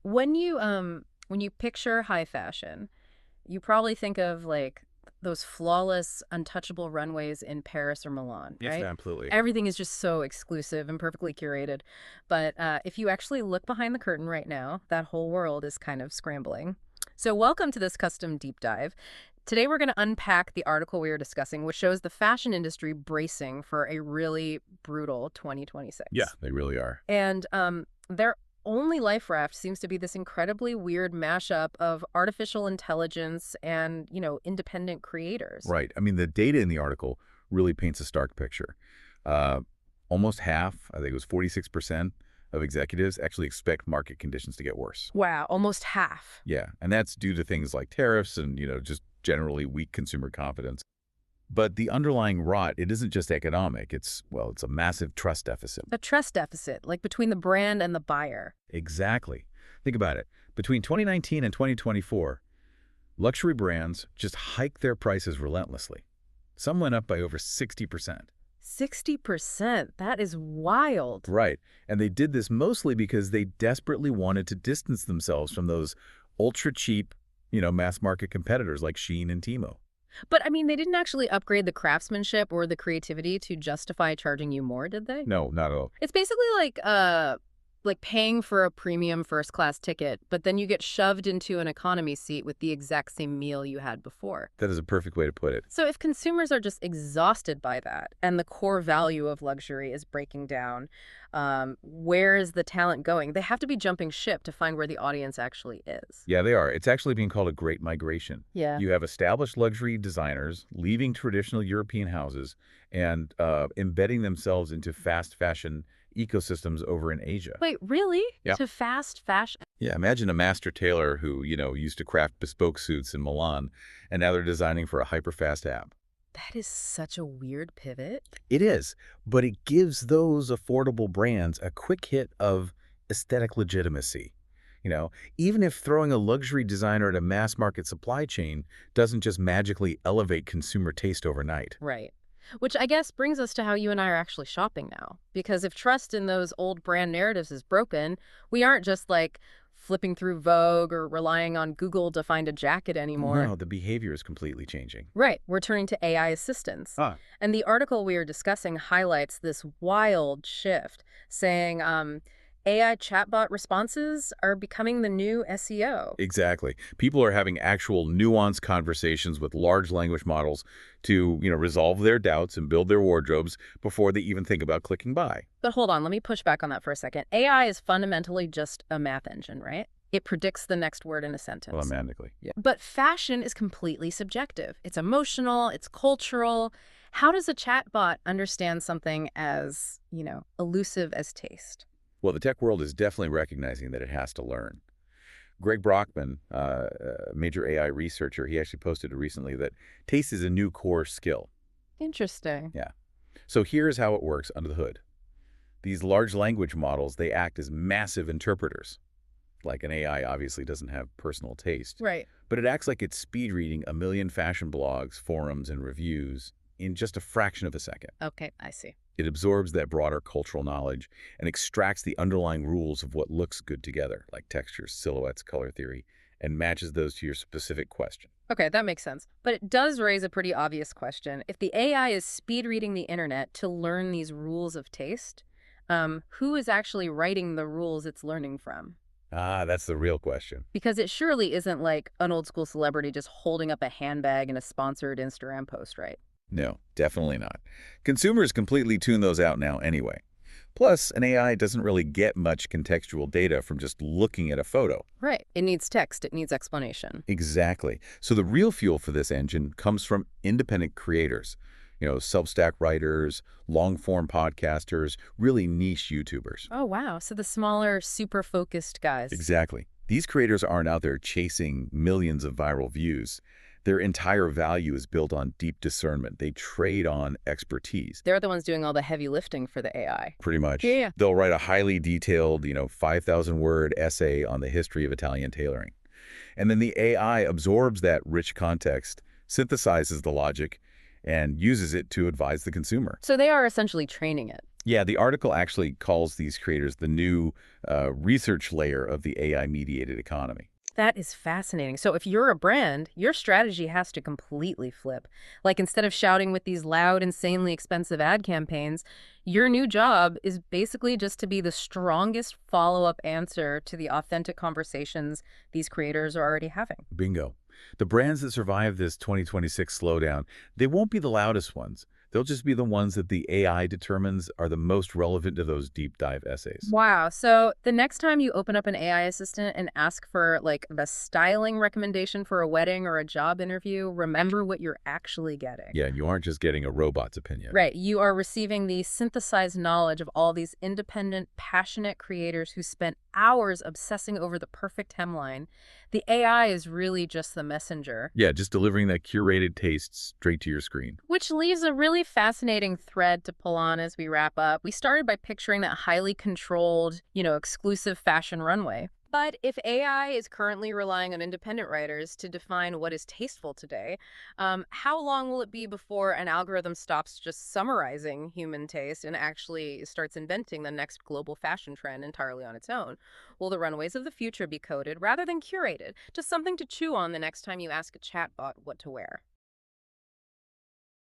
When you picture high fashion, you probably think of like those flawless, untouchable runways in Paris or Milan, Yes, right? absolutely. Everything is just so exclusive and perfectly curated. But if you actually look behind the curtain right now, that whole world is kind of scrambling. So welcome to this custom deep dive. Today we're going to unpack the article we are discussing, which shows the fashion industry bracing for a really brutal Yeah, 2026. they really are. And their only life raft seems to be this incredibly weird mashup of artificial intelligence and, independent creators. Right. I mean, the data in the article really paints a stark picture. Uh, Almost half, I think it was 46% of executives actually expect market conditions to get worse. Wow, almost half. Yeah, and that's due to things like tariffs and, just generally weak consumer confidence. But the underlying rot, it isn't just economic. It's a massive trust deficit. A trust deficit, like between the brand and the buyer. Exactly. Think about it. Between 2019 and 2024, luxury brands just hiked their prices relentlessly. Some went up by over 60%. 60%. That is wild. Right. And they did this mostly because they desperately wanted to distance themselves from those ultra cheap, mass market competitors like Shein and Temu. But I mean, they didn't actually upgrade the craftsmanship or the creativity to justify charging you more, did they? No, not at all. It's basically like paying for a premium first class ticket, but then you get shoved into an economy seat with the exact same meal you had before. That is a perfect way to put it. So if consumers are just exhausted by that and the core value of luxury is breaking down, where is the talent going? They have to be jumping ship to find where the audience actually is. Yeah, they are. It's actually being called a great migration. Yeah. You have established luxury designers leaving traditional European houses and embedding themselves into fast fashion ecosystems over in Asia. Wait, really? Yeah. To fast fashion? Yeah, imagine a master tailor who, used to craft bespoke suits in Milan, and now they're designing for a hyper-fast app. That is such a weird pivot. It is, but it gives those affordable brands a quick hit of aesthetic legitimacy. Even if throwing a luxury designer at a mass market supply chain doesn't just magically elevate consumer taste overnight. Right. Which I guess brings us to how you and I are actually shopping now. Because if trust in those old brand narratives is broken, we aren't just like flipping through Vogue or relying on Google to find a jacket anymore. No, the behavior is completely changing. Right. We're turning to AI assistants. Ah. And the article we are discussing highlights this wild shift, saying AI chatbot responses are becoming the new SEO. Exactly. People are having actual nuanced conversations with large language models to, resolve their doubts and build their wardrobes before they even think about clicking buy. But hold on, let me push back on that for a second. AI is fundamentally just a math engine, right? It predicts the next word in a sentence. Automatically. Yeah. But fashion is completely subjective. It's emotional, it's cultural. How does a chatbot understand something as, elusive as taste? Well, the tech world is definitely recognizing that it has to learn. Greg Brockman, a major AI researcher, he actually posted recently that taste is a new core skill. Interesting. Yeah. So here's how it works under the hood. These large language models, they act as massive interpreters. Like an AI obviously doesn't have personal taste. Right. But it acts like it's speed reading a million fashion blogs, forums, and reviews in just a fraction of a second. Okay, I see. It absorbs that broader cultural knowledge and extracts the underlying rules of what looks good together, like textures, silhouettes, color theory, and matches those to your specific question. Okay, that makes sense. But it does raise a pretty obvious question. If the AI is speed reading the internet to learn these rules of taste, who is actually writing the rules it's learning from? Ah, that's the real question. Because it surely isn't like an old school celebrity just holding up a handbag in a sponsored Instagram post, right? No, definitely not. Consumers completely tune those out now anyway. Plus, an AI doesn't really get much contextual data from just looking at a photo. Right. It needs text. It needs explanation. Exactly. So the real fuel for this engine comes from independent creators. Substack writers, long-form podcasters, really niche YouTubers. Oh, wow. So the smaller, super focused guys. Exactly. These creators aren't out there chasing millions of viral views. Their entire value is built on deep discernment. They trade on expertise. They're the ones doing all the heavy lifting for the AI. Pretty much. Yeah. They'll write a highly detailed, 5,000-word essay on the history of Italian tailoring. And then the AI absorbs that rich context, synthesizes the logic, and uses it to advise the consumer. So they are essentially training it. Yeah, the article actually calls these creators the new research layer of the AI-mediated economy. That is fascinating. So if you're a brand, your strategy has to completely flip. Like instead of shouting with these loud, insanely expensive ad campaigns, your new job is basically just to be the strongest follow-up answer to the authentic conversations these creators are already having. Bingo. The brands that survive this 2026 slowdown, they won't be the loudest ones. They'll just be the ones that the AI determines are the most relevant to those deep dive essays. Wow. So the next time you open up an AI assistant and ask for like the styling recommendation for a wedding or a job interview, remember what you're actually getting. Yeah, you aren't just getting a robot's opinion. Right. You are receiving the synthesized knowledge of all these independent, passionate creators who spent hours obsessing over the perfect hemline. The AI is really just the messenger. Yeah, just delivering that curated taste straight to your screen. Which leaves a really fascinating thread to pull on as we wrap up. We started by picturing that highly controlled, exclusive fashion runway. But if AI is currently relying on independent writers to define what is tasteful today, how long will it be before an algorithm stops just summarizing human taste and actually starts inventing the next global fashion trend entirely on its own? Will the runways of the future be coded rather than curated? Just something to chew on the next time you ask a chatbot what to wear.